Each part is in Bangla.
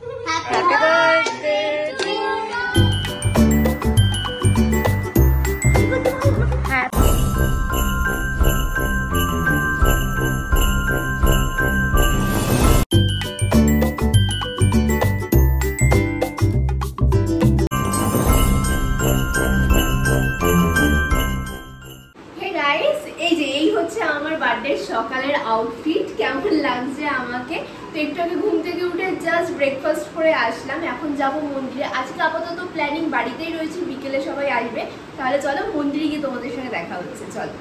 হ্যাপি বার্থডে টু সকালের আউটফিট কেমন লাগছে আমাকে। তো একটু আগে ঘুম থেকে উঠে জাস্ট ব্রেকফাস্ট করে আসলাম, এখন যাব মন্দিরে। আজকে আপাতত প্ল্যানিং বাড়িতেই রয়েছে, বিকেলে সবাই আসবে, তাহলে চলো মন্দিরে গিয়ে তোমাদের সঙ্গে দেখা হচ্ছে। চলো,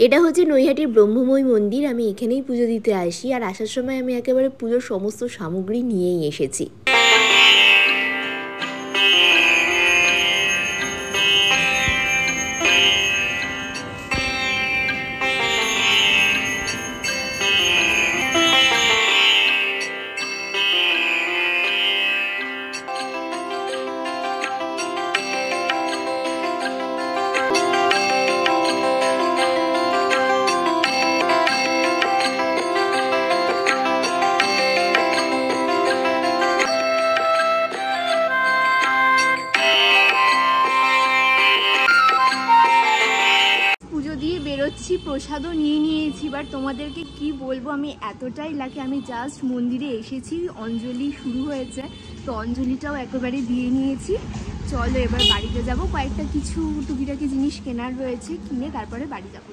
এটা হচ্ছে নৈহাটির ব্রহ্মময় মন্দির। আমি এখানেই পুজো দিতে আসি, আর আসার সময় আমি একেবারে পুজোর সমস্ত সামগ্রী নিয়েই এসেছি। প্রসাদও নিয়ে নিয়েছি, বাট তোমাদেরকে কি বলবো, আমি এতটাই লাকি। আমি জাস্ট মন্দিরে এসেছি, অঞ্জলি শুরু হয়েছে, তো অঞ্জলিটাও একেবারে দিয়ে নিয়েছি। চলো এবার বাড়িতে যাব, কয়েকটা কিছু টুকিটাকি জিনিস কেনার রয়েছে, কিনে তারপরে বাড়ি যাবো।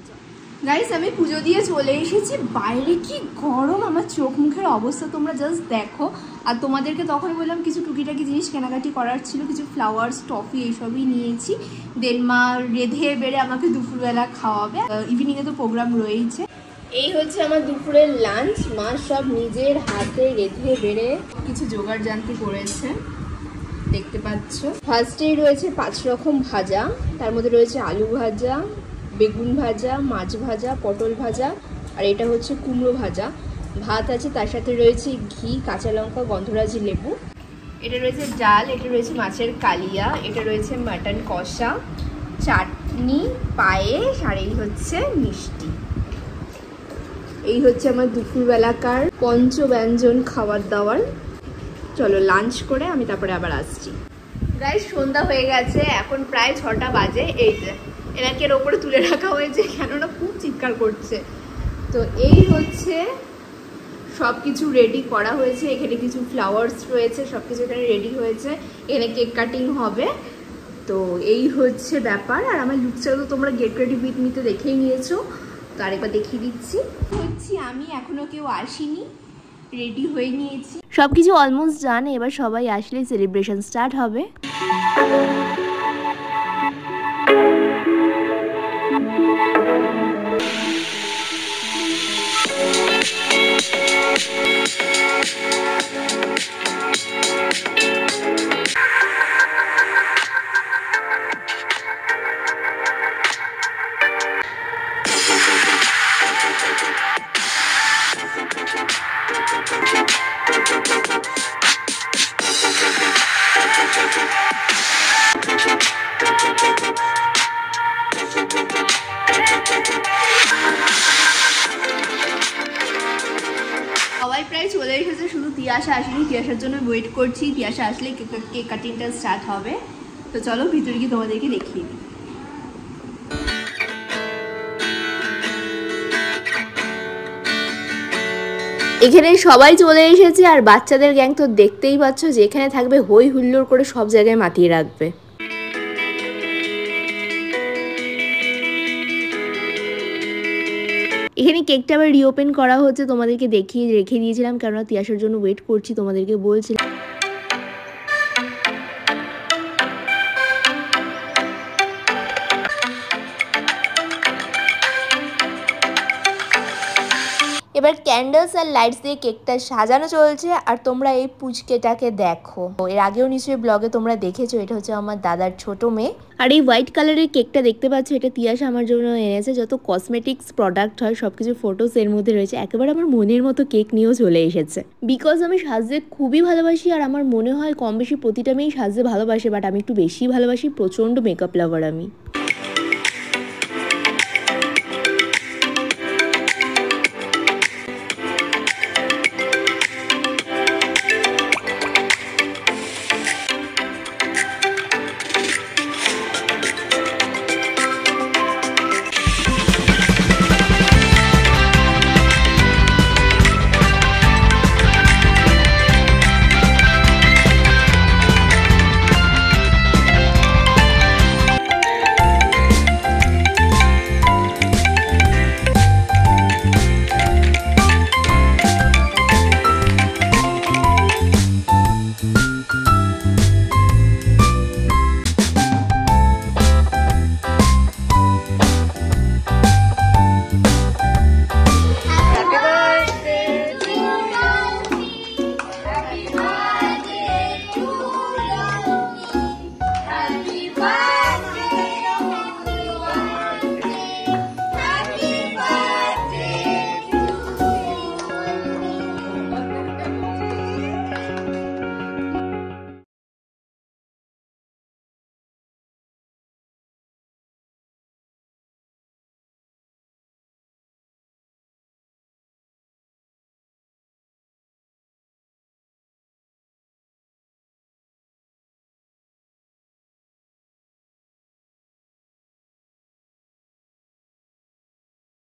গাইস, আমি পুজো দিয়ে চলে এসেছি। বাইরে কি গরম, আমার চোখ মুখের অবস্থা তোমরা জাস্ট দেখো। আর তোমাদেরকে তখন বললাম কিছু টুকিটাকি জিনিস কেনাকাটি করার ছিল, কিছু ফ্লাওয়ার্স, টফি এইসবই নিয়েছি। দেন মা রেঁধে বেড়ে আমাকে দুপুরবেলা খাওয়াবে, ইভিনিংয়ে তো প্রোগ্রাম রয়েছে। এই হচ্ছে আমার দুপুরের লাঞ্চ, মা সব নিজের হাতে রেঁধে বেড়ে কিছু জোগাড় জানতি করেছে, দেখতে পাচ্ছ। ফার্স্টেই রয়েছে 5 রকম ভাজা, তার মধ্যে রয়েছে আলু ভাজা, বেগুন ভাজা, মাছ ভাজা, পটল ভাজা, আর এটা হচ্ছে কুমড়ো ভাজা। ভাত আছে, তার সাথে রয়েছে ঘি, কাঁচা লঙ্কা, গন্ধরাজি লেবু। এটা রয়েছে ডাল, এটা রয়েছে মাছের কালিয়া, এটা রয়েছে মাটন কষা, চাটনি, পায়েস, আর এই হচ্ছে মিষ্টি। এই হচ্ছে আমার দুপুরবেলাকার পঞ্চব্যঞ্জন খাবার দাবার। চলো লাঞ্চ করে আমি তারপরে আবার আসছি। গাইস, সন্ধ্যা হয়ে গেছে, এখন প্রায় 6টা বাজে। এই যে এনাকে এর ওপরে তুলে রাখা হয়েছে, কেননা খুব চিৎকার করছে। তো এই হচ্ছে সব কিছু রেডি করা হয়েছে, এখানে কিছু ফ্লাওয়ার্স রয়েছে, সব কিছু এখানে রেডি হয়েছে, এখানে কেক কাটিং হবে। তো এই হচ্ছে ব্যাপার। আর আমার লুকসটা তো তোমরা গেট রেডি উইথ মিতে দেখেই নিয়েছো, তো আরেকবার দেখিয়ে দিচ্ছি। আমি এখনো কেউ আসিনি, রেডি হয়ে নিয়েছি, সবকিছু অলমোস্ট ডান। এবার সবাই আসলে সেলিব্রেশন স্টার্ট হবে। সবাই প্রায় চলে এসেছে, শুধু তিয়াশা আসেনি, তিয়াশার জন্য ওয়েট করছি। তিয়াশা আসলে কেক কাটিংটা স্টার্ট হবে। তো চলো ভিতরে গিয়ে তোমাদেরকে দেখিয়ে দিই। এখানে সবাই চলে এসেছে, আর বাচ্চাদের গ্যাং তো দেখতেই পাচ্ছ, যেখানে থাকবে হই হুল্লোড় করে সব জায়গায় মাতিয়ে রাখবে। এখানে কেকটা আবার রিওপেন করা হচ্ছে, তোমাদেরকে দেখিয়ে রেখে দিয়েছিলাম, কেননা তিয়াশার জন্য ওয়েট করছি, তোমাদেরকে বলছিলাম। এবার ক্যান্ডেলস আর লাইটস দিয়ে কেকটা সাজানো চলছে। আর তোমরা এই পুচকেটাকে দেখো, এর আগেও নিশ্চয়ই ব্লগে তোমরা দেখেছো, এটা হচ্ছে আমার দাদার ছোট মেয়ে। আর এই হোয়াইট কালারের কেকটা দেখতে পাচ্ছ, এটা তিয়াশা আমার জন্য এনেছে। যত কসমেটিক্স প্রোডাক্ট হয় সবকিছু ফটোস এর মধ্যে রয়েছে। একেবারে আমার মনের মতো কেক নিয়েও চলে এসেছে, বিকজ আমি সাজতে খুবই ভালোবাসি। আর আমার মনে হয় কম বেশি প্রতিটা মেয়েই সাজতে ভালোবাসে, বাট আমি একটু বেশি ভালোবাসি, প্রচণ্ড মেকআপ লাভার আমি।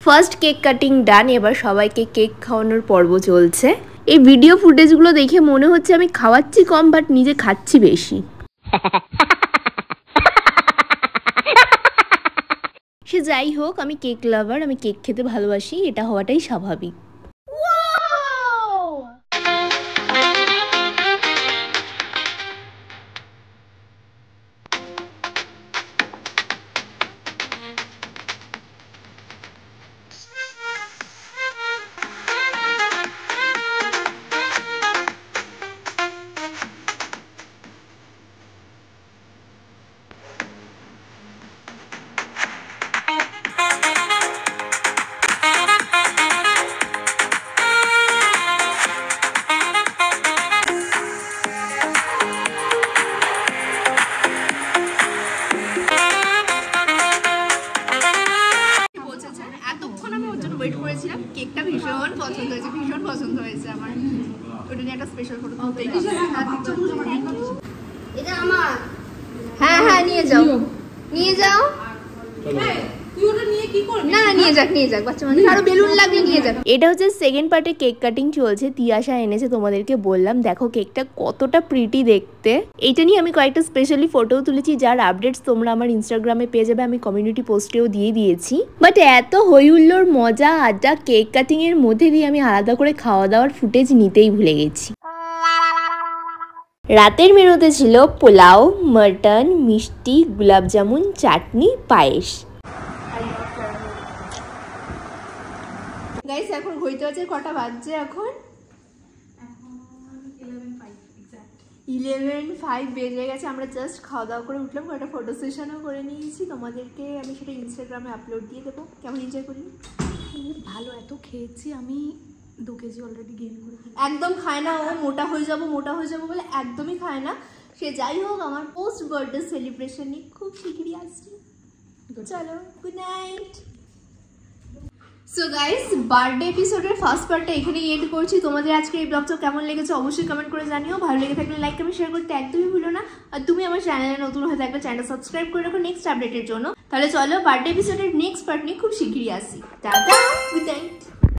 ফার্স্ট কেক কাটিং ডান, এবার সবাইকে কেক খাওয়ানোর পর্ব চলছে। এই ভিডিও ফুটেজগুলো দেখে মনে হচ্ছে আমি খাওয়াচ্ছি কম বাট নিজে খাচ্ছি বেশি। সে যাই হোক, আমি কেক লাভার, আমি কেক খেতে ভালোবাসি, এটা হওয়াটাই স্বাভাবিক। ওয়েট করেছিলাম, কেকটা ভীষণ পছন্দ হয়েছে আমার। ওটা নিয়ে একটা স্পেশাল ফটো তুলতে। এটা আমার। হ্যাঁ হ্যাঁ নিয়ে যাও। এটা হচ্ছে সেকেন্ড পার্টে কেক কাটিং চলছে। তিয়াশা এনেছে, তোমাদেরকে বললাম দেখো কেকটা কতটা প্রিটি দেখতে। এইটা নিয়ে আমি কয়েকটা স্পেশালি ফটো তুলেছি, যার আপডেটস তোমরা আমার ইনস্টাগ্রামে পেয়ে যাবে, আমি কমিউনিটি পোস্টেও দিয়ে দিয়েছি। বাট এত হই হুল্লোড়, মজা আড্ডা কেক কাটিং এর মধ্যে দিয়ে আমি আলাদা করে খাওয়া দাওয়ার ফুটেজ নিতেই ভুলে গেছি। রাতের মেনুতে ছিল পোলাও, মটন, মিষ্টি, গোলাপ জামুন, চাটনি, পায়েস। গাইস এখন হইতে হচ্ছে কটা বাজছে? এখন 11:05 বেজে গেছে। আমরা জাস্ট খাওয়া দাওয়া করে উঠলাম, একটা ফটো সেশনও করে নিয়েছি। তোমাদেরকে আমি সেটা ইনস্টাগ্রামে আপলোড দিয়ে দেবো। কেমন এনজয় করি? ভালো, এত খেয়েছি আমি, 2 কেজি অলরেডি গেইন করে। একদম খায় না ও, মোটা হয়ে যাবো বলে একদমই খায় না। সে যাই হোক, আমার পোস্ট বার্থডে সেলিব্রেশন নিয়ে খুব শিগগিরই আসছি। চলো, good night. So guys, birthday এপিসোডের ফার্স্ট পার্টটা এখানেই এন্ড করছি। তোমাদের আজকে এই ব্লগটা কেমন লেগেছে অবশ্যই কমেন্ট করে জানিও। ভালো লেগে থাকলে লাইক কমেন্ট শেয়ার করতে একদমই ভুলো না। আর তুমি আমার চ্যানেলে নতুন হয়ে থাকলে চ্যানেল সাবস্ক্রাইব করে রাখো নেক্সট আপডেটের জন্য। তাহলে চলো, বার্থডে এপিসোডের নেক্সট পার্ট নিয়ে খুব শিগগিরই আসি। Tata, good night.